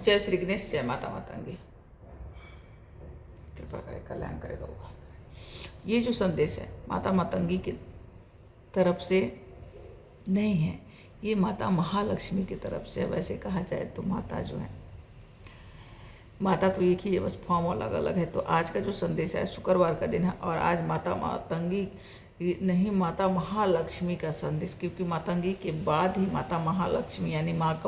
जय श्री गणेश, जय माता मातंगी, कृपा करे कल्याण करेगा वो। ये जो संदेश है माता मातंगी की तरफ से नहीं है, ये माता महालक्ष्मी की तरफ से। वैसे कहा जाए तो माता जो है, माता तो एक ही है, बस फॉर्म अलग अलग है। तो आज का जो संदेश है, शुक्रवार का दिन है और आज माता मातंगी नहीं, माता महालक्ष्मी का संदेश, क्योंकि मातंगी के बाद ही माता महालक्ष्मी यानी माँ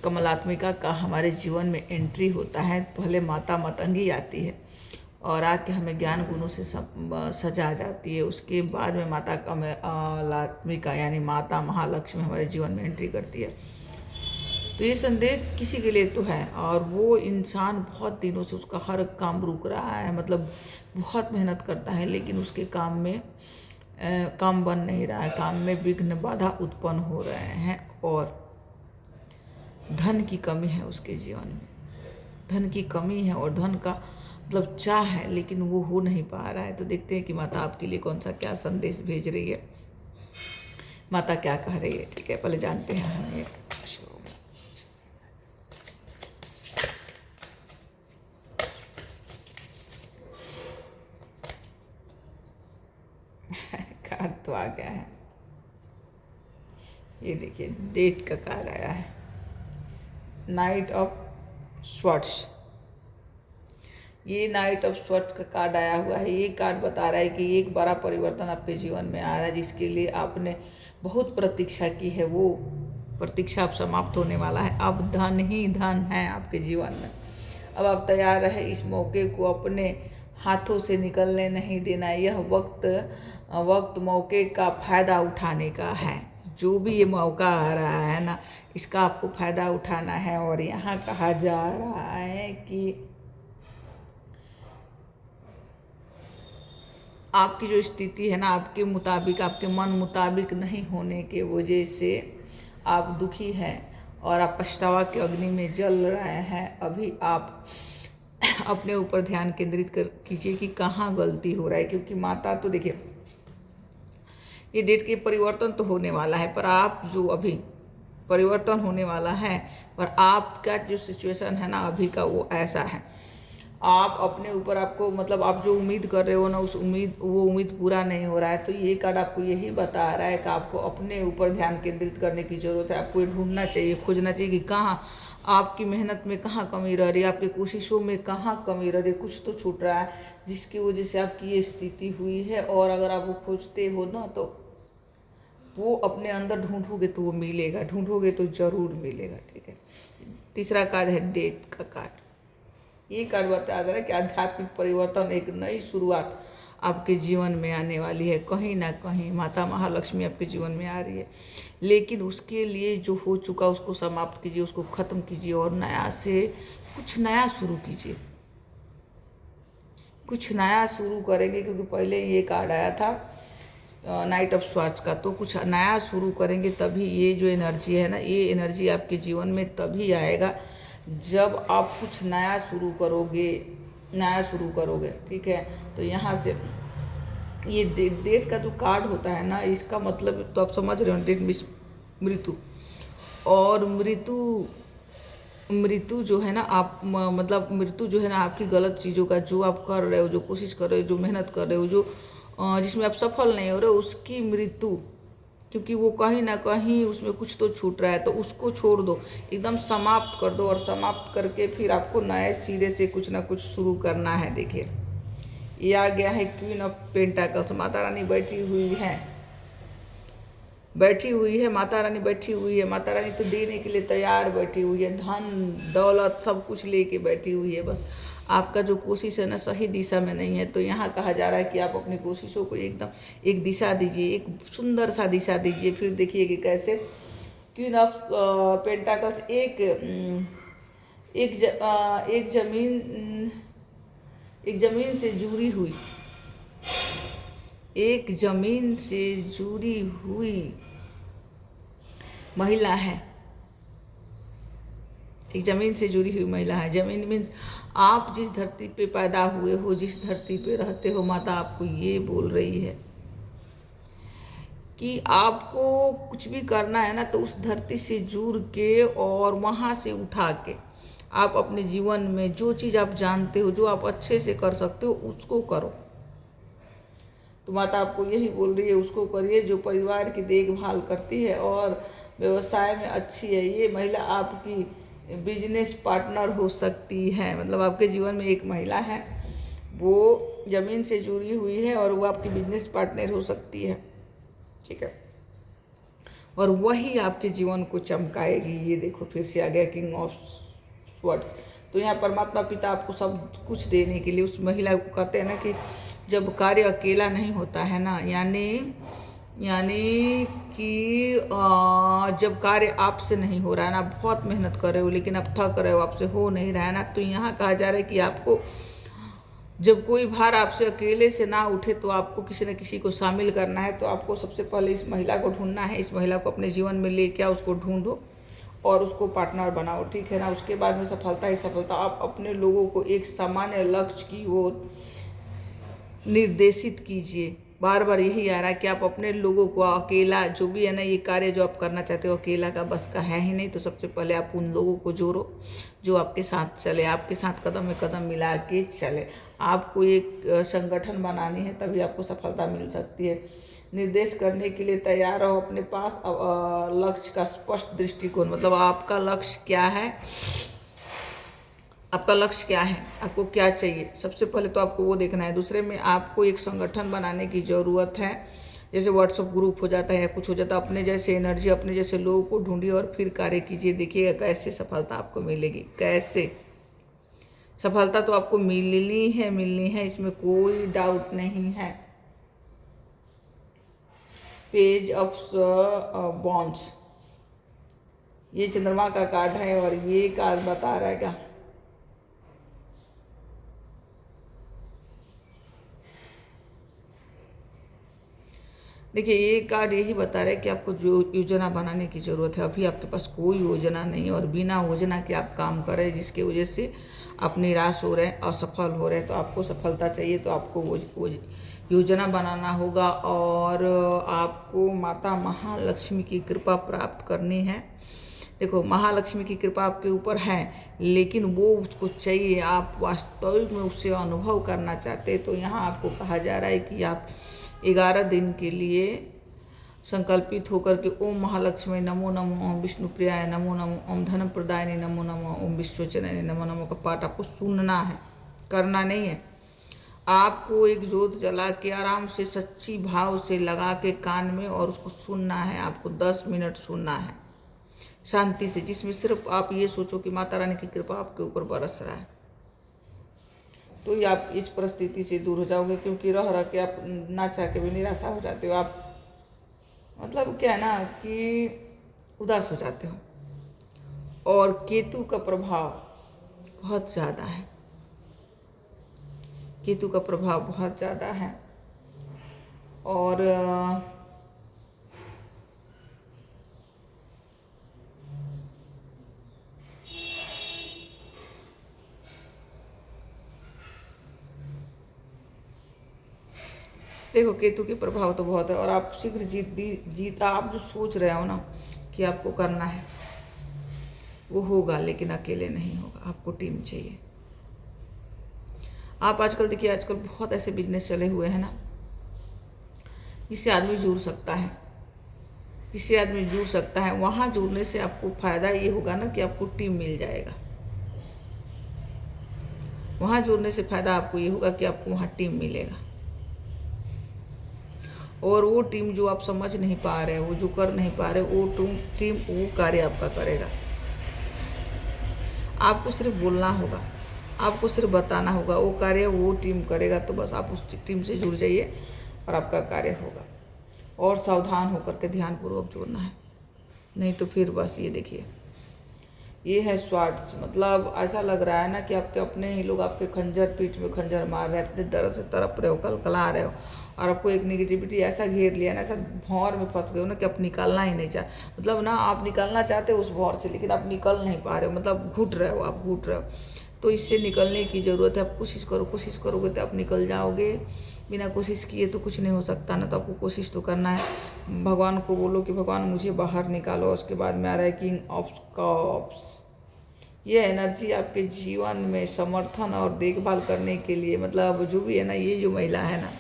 कमलात्मिका का हमारे जीवन में एंट्री होता है। पहले माता मातंगी आती है और आके हमें ज्ञान गुणों से सजा जाती है। उसके बाद में माता कमलात्मिका यानी माता महालक्ष्मी हमारे जीवन में एंट्री करती है। तो ये संदेश किसी के लिए तो है, और वो इंसान बहुत दिनों से उसका हर काम रुक रहा है, मतलब बहुत मेहनत करता है लेकिन उसके काम में काम बन नहीं रहा है, काम में विघ्न बाधा उत्पन्न हो रहे हैं और धन की कमी है उसके जीवन में। धन की कमी है और धन का मतलब चाह है लेकिन वो हो नहीं पा रहा है। तो देखते हैं कि माता आपके लिए कौन सा क्या संदेश भेज रही है, माता क्या कह रही है। ठीक है, पहले जानते हैं हम ये कार्ड तो आ गया है। ये देखिए डेट का कार्ड आया है, नाइट ऑफ स्वॉर्ड्स। ये नाइट ऑफ स्वॉर्ड्स का कार्ड आया हुआ है। ये कार्ड बता रहा है कि एक बड़ा परिवर्तन आपके जीवन में आ रहा है, जिसके लिए आपने बहुत प्रतीक्षा की है, वो प्रतीक्षा अब समाप्त होने वाला है। अब धन ही धन है आपके जीवन में। अब आप तैयार रहे इस मौके को अपने हाथों से निकलने नहीं देना। यह वक्त मौके का फ़ायदा उठाने का है। जो भी ये मौका आ रहा है ना, इसका आपको फ़ायदा उठाना है। और यहाँ कहा जा रहा है कि आपकी जो स्थिति है ना, आपके मुताबिक, आपके मन मुताबिक नहीं होने के वजह से आप दुखी हैं और आप पछतावा के अग्नि में जल रहे हैं। अभी आप अपने ऊपर ध्यान केंद्रित कीजिए कि कहाँ गलती हो रहा है, क्योंकि माता तो देखिए ये डेट के परिवर्तन तो होने वाला है, पर आप जो अभी परिवर्तन होने वाला है, पर आपका जो सिचुएशन है ना अभी का, वो ऐसा है। आप अपने ऊपर, आपको मतलब आप जो उम्मीद कर रहे हो ना, वो उम्मीद पूरा नहीं हो रहा है। तो ये कार्ड आपको यही बता रहा है कि आपको अपने ऊपर ध्यान केंद्रित करने की ज़रूरत है। आपको ये ढूंढना चाहिए, खोजना चाहिए कि कहाँ आपकी मेहनत में कहाँ कमी रह रही है, आपकी कोशिशों में कहाँ कमी रह रही है। कुछ तो छूट रहा है जिसकी वजह से आपकी ये स्थिति हुई है। और अगर आप वो खोजते हो ना, तो वो अपने अंदर ढूंढोगे तो वो मिलेगा, ढूंढोगे तो ज़रूर मिलेगा। ठीक है, तीसरा कार्ड है डेट का कार्ड। ये कार्ड बता रहा है कि आध्यात्मिक परिवर्तन, एक नई शुरुआत आपके जीवन में आने वाली है। कहीं ना कहीं माता महालक्ष्मी आपके जीवन में आ रही है, लेकिन उसके लिए जो हो चुका उसको समाप्त कीजिए, उसको ख़त्म कीजिए और नया से कुछ नया शुरू कीजिए। कुछ नया शुरू करेंगे, क्योंकि पहले ये कार्ड आया था नाइट ऑफ स्वॉर्ड्स का। तो कुछ नया शुरू करेंगे तभी ये जो एनर्जी है ना, ये एनर्जी आपके जीवन में तभी आएगा जब आप कुछ नया शुरू करोगे। ठीक है, तो यहाँ से ये डेट का जो कार्ड होता है ना, इसका मतलब तो आप समझ रहे हो, डेट मृत्यु। और मृत्यु जो है ना, आप मतलब मृत्यु जो है ना आपकी गलत चीज़ों का, जो आप कर रहे हो, जो कोशिश कर रहे हो, जो मेहनत कर रहे हो, जो जिसमें आप सफल नहीं हो रहे हो, उसकी मृत्यु। क्योंकि वो कहीं ना कहीं उसमें कुछ तो छूट रहा है, तो उसको छोड़ दो, एकदम समाप्त कर दो। और समाप्त करके फिर आपको नए सिरे से कुछ ना कुछ शुरू करना है। देखिए ये आ गया है queen of pentacles. Mata Rani बैठी हुई है, माता रानी बैठी हुई है। माता रानी तो देने के लिए तैयार बैठी हुई है, धन दौलत सब कुछ लेके बैठी हुई है। बस आपका जो कोशिश है ना सही दिशा में नहीं है। तो यहाँ कहा जा रहा है कि आप अपनी कोशिशों को एकदम एक दिशा दीजिए, एक सुंदर सा दिशा दीजिए। फिर देखिए कि कैसे क्वीन ऑफ पेंटाकल्स एक जमीन से जुड़ी हुई, एक जमीन से जुड़ी हुई महिला है। एक ज़मीन से जुड़ी हुई महिला है। ज़मीन मीन्स आप जिस धरती पे पैदा हुए हो, जिस धरती पे रहते हो, माता आपको ये बोल रही है कि आपको कुछ भी करना है ना, तो उस धरती से जुड़ के और वहाँ से उठा के आप अपने जीवन में जो चीज़ आप जानते हो, जो आप अच्छे से कर सकते हो, उसको करो। तो माता आपको यही बोल रही है, उसको करिए जो परिवार की देखभाल करती है और व्यवसाय में अच्छी है। ये महिला आपकी बिजनेस पार्टनर हो सकती है। मतलब आपके जीवन में एक महिला है, वो ज़मीन से जुड़ी हुई है और वो आपकी बिजनेस पार्टनर हो सकती है, ठीक है। और वही आपके जीवन को चमकाएगी। ये देखो फिर से आ गया किंग ऑफ स्वर्ड्स। तो यहाँ परमात्मा पिता आपको सब कुछ देने के लिए उस महिला को कहते हैं ना कि जब कार्य अकेला नहीं होता है ना, यानी कि जब कार्य आपसे नहीं हो रहा है ना, बहुत मेहनत कर रहे हो लेकिन आप थक रहे हो, आपसे हो नहीं रहा है ना, तो यहाँ कहा जा रहा है कि आपको जब कोई भार आपसे अकेले से ना उठे तो आपको किसी न किसी को शामिल करना है। तो आपको सबसे पहले इस महिला को ढूंढना है, इस महिला को अपने जीवन में लेके आओ, उसको ढूंढो और उसको पार्टनर बनाओ, ठीक है ना। उसके बाद में सफलता ही सफलता। आप अपने लोगों को एक सामान्य लक्ष्य की ओर निर्देशित कीजिए। बार बार यही आ रहा है कि आप अपने लोगों को अकेला जो भी है ना, ये कार्य जो आप करना चाहते हो अकेला का बस का है ही नहीं। तो सबसे पहले आप उन लोगों को जोड़ो जो आपके साथ चले, आपके साथ कदम में कदम मिला के चले। आपको एक संगठन बनानी है, तभी आपको सफलता मिल सकती है। निर्देश करने के लिए तैयार रहो, अपने पास लक्ष्य का स्पष्ट दृष्टिकोण। मतलब आपका लक्ष्य क्या है, आपका लक्ष्य क्या है, आपको क्या चाहिए, सबसे पहले तो आपको वो देखना है। दूसरे में आपको एक संगठन बनाने की ज़रूरत है, जैसे व्हाट्सएप ग्रुप हो जाता है या कुछ हो जाता है। अपने जैसे एनर्जी, अपने जैसे लोगों को ढूंढिए और फिर कार्य कीजिए। देखिएगा कैसे सफलता आपको मिलेगी, कैसे सफलता तो आपको मिलनी है, इसमें कोई डाउट नहीं है। पेज ऑफ बॉन्ड्स, ये चंद्रमा का कार्ड है और ये कार्ड बता रहेगा देखिए, ये कार्ड यही बता रहा है कि आपको जो योजना बनाने की ज़रूरत है। अभी आपके पास कोई योजना नहीं और बिना योजना के आप काम कर रहे हैं, जिसकी वजह से आप निराश हो रहे हैं, असफल हो रहे हैं। तो आपको सफलता चाहिए तो आपको वो योजना बनाना होगा और आपको माता महालक्ष्मी की कृपा प्राप्त करनी है। देखो, महालक्ष्मी की कृपा आपके ऊपर है, लेकिन वो उसको चाहिए, आप वास्तविक में उससे अनुभव करना चाहते हैं। तो यहाँ आपको कहा जा रहा है कि आप 11 दिन के लिए संकल्पित होकर के ओम महालक्ष्मी नमो नमो, ओम विष्णु प्रियाय नमो नमो, ओम धन प्रदायिनी नमो नमो, ओम विश्वचननी नमो नमो का पाठ आपको सुनना है, करना नहीं है। आपको एक जोत जला के आराम से सच्ची भाव से लगा के कान में और उसको सुनना है। आपको 10 मिनट सुनना है शांति से, जिसमें सिर्फ आप ये सोचो कि माता रानी की कृपा आपके ऊपर बरस रहा है। तो ये आप इस परिस्थिति से दूर हो जाओगे, क्योंकि रह के आप ना चाह के भी निराशा हो जाते हो। आप मतलब क्या है ना कि उदास हो जाते हो। और केतु का प्रभाव बहुत ज़्यादा है, केतु का प्रभाव बहुत ज़्यादा है। और देखो, केतु के प्रभाव तो बहुत है और आप शीघ्र जीत आप जो सोच रहे हो ना कि आपको करना है वो होगा, लेकिन अकेले नहीं होगा, आपको टीम चाहिए। आप आजकल देखिए, आजकल बहुत ऐसे बिजनेस चले हुए हैं ना जिससे आदमी जुड़ सकता है, जिससे आदमी जुड़ सकता है। वहाँ जुड़ने से आपको फायदा ये होगा ना कि आपको टीम मिल जाएगा। वहाँ जुड़ने से फायदा आपको ये होगा कि आपको वहाँ टीम मिलेगा और वो टीम जो आप समझ नहीं पा रहे, वो जो कर नहीं पा रहे, वो टीम वो कार्य आपका करेगा। आपको सिर्फ बोलना होगा, आपको सिर्फ बताना होगा, वो कार्य वो टीम करेगा। तो बस आप उस टीम से जुड़ जाइए और आपका कार्य होगा। और सावधान होकर के ध्यानपूर्वक जुड़ना है, नहीं तो फिर बस ये देखिए, ये है स्वार्थ। मतलब ऐसा लग रहा है ना कि आपके अपने ही लोग आपके खंजर, पीठ में खंजर मार रहे हैं, अपने दर्द से तड़प रहे हो, कलकला रहे हो और आपको एक नेगेटिविटी ऐसा घेर लिया ना, ऐसा भौर में फंस गए हो ना कि आप निकालना ही नहीं चाह, मतलब ना आप निकालना चाहते हो उस भौर से, लेकिन आप निकल नहीं पा रहे हो, मतलब घुट रहे हो, आप घुट रहे हो। तो इससे निकलने की ज़रूरत है। आप कोशिश करो, कोशिश करोगे तो आप निकल जाओगे। बिना कोशिश किए तो कुछ नहीं हो सकता ना, तो आपको कोशिश तो करना है। भगवान को बोलो कि भगवान मुझे बाहर निकालो। उसके बाद में आ रहा है किंग ऑफ कप्स। ये एनर्जी आपके जीवन में समर्थन और देखभाल करने के लिए, मतलब जो भी है ना, ये जो महिला है ना,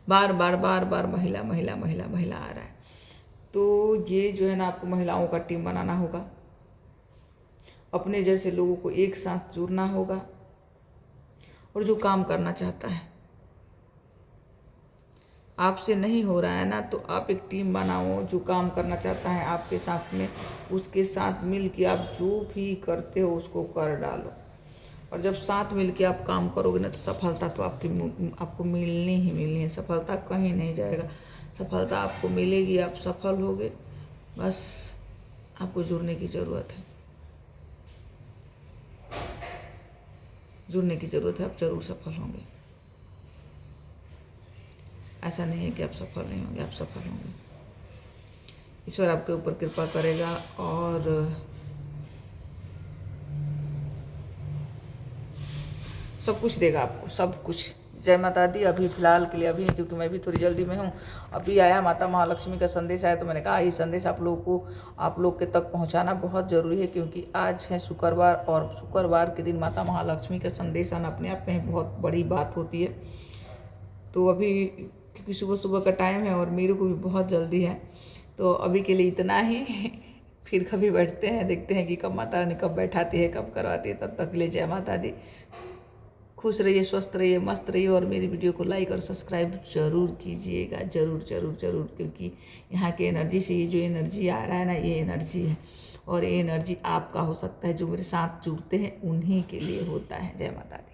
बार बार बार बार महिला महिला महिला महिला आ रहा है। तो ये जो है ना, आपको महिलाओं का टीम बनाना होगा, अपने जैसे लोगों को एक साथ जुड़ना होगा, और जो काम करना चाहता है आपसे नहीं हो रहा है ना, तो आप एक टीम बनाओ। जो काम करना चाहता है आपके साथ में, उसके साथ मिल के आप जो भी करते हो उसको कर डालो। और जब साथ मिल के आप काम करोगे ना, तो सफलता तो आपको मिलनी ही मिलनी है। सफलता कहीं नहीं जाएगा, सफलता आपको मिलेगी, आप सफल होगे। बस आपको जुड़ने की ज़रूरत है, जुड़ने की ज़रूरत है, आप जरूर सफल होंगे। ऐसा नहीं है कि आप सफल नहीं होंगे, आप सफल होंगे। ईश्वर आपके ऊपर कृपा करेगा और सब कुछ देगा आपको, सब कुछ। जय माता दी। अभी फ़िलहाल के लिए अभी, क्योंकि मैं भी थोड़ी जल्दी में हूँ, अभी आया माता महालक्ष्मी का संदेश आया, तो मैंने कहा ये संदेश आप लोग के तक पहुँचाना बहुत ज़रूरी है, क्योंकि आज है शुक्रवार, और शुक्रवार के दिन माता महालक्ष्मी का संदेश आना अपने आप में बहुत बड़ी बात होती है। तो अभी क्योंकि सुबह सुबह का टाइम है और मेरे को भी बहुत जल्दी है, तो अभी के लिए इतना ही। फिर कभी बैठते हैं, देखते हैं कि कब माता रानी कब बैठाती है, कब करवाती है। तब तक के लिए जय माता दी। खुश रहिए, स्वस्थ रहिए, मस्त रहिए, और मेरी वीडियो को लाइक और सब्सक्राइब जरूर कीजिएगा, जरूर जरूर जरूर, क्योंकि यहाँ के एनर्जी से ये जो एनर्जी आ रहा है ना, ये एनर्जी है, और ये एनर्जी आपका हो सकता है। जो मेरे साथ जुड़ते हैं उन्हीं के लिए होता है। जय माता दी।